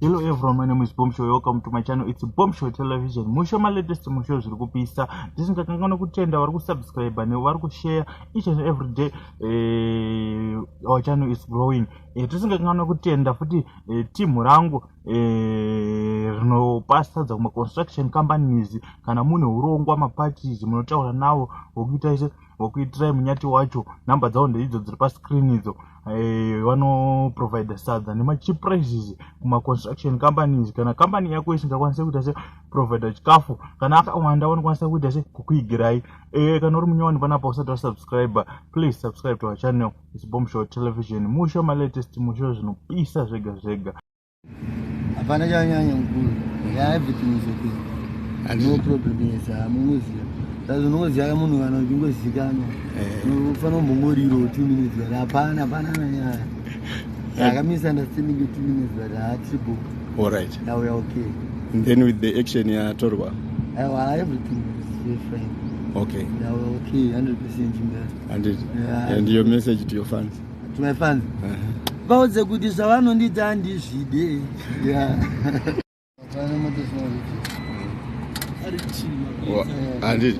Hello everyone, my name is Bombshow. Welcome to my channel. It's Bombshow Television. Musho my latest musho zviri kupisa. Tisingakangana kutenda vari kusubscribe ne vari kushare each and every day. Our channel is growing. Tisingakangana kutenda futi team rangu rinopasa kuma construction companies kana mune urongwa maparties munotaura nawo wokuitira munyati wacho. Namba dzavo ndeidzo dziri pascreen idzo. Vano provide sadza nema cheap prices kuma construction companies. Kana company yako isingakwanisa kuita se provide chikafu kana akawanda vanokwanisa kuita se kukuigirai. Kana uri munyowani panapo usati wasubscribe, please subscribe to our channel. It's Bombshow Television. Musho my latest musho zvinopisa zvega zvega. Hapana chanyanya mkulu. Everything is okay. And no problem is muziya. Sasa unoziya munhu kana uchingozikana. Unofana kumbongoriro 2 minutes kana hapana nyanya. Saka misunderstanding 2 minutes but triple. All right. Now we are okay. And then with the action ya Torwa. Everything is fine. Okay. Now we are okay 100% in there. And your message to your fans? To my fans. Bauze kuti zvavanondita handizvide. Yeah. And it.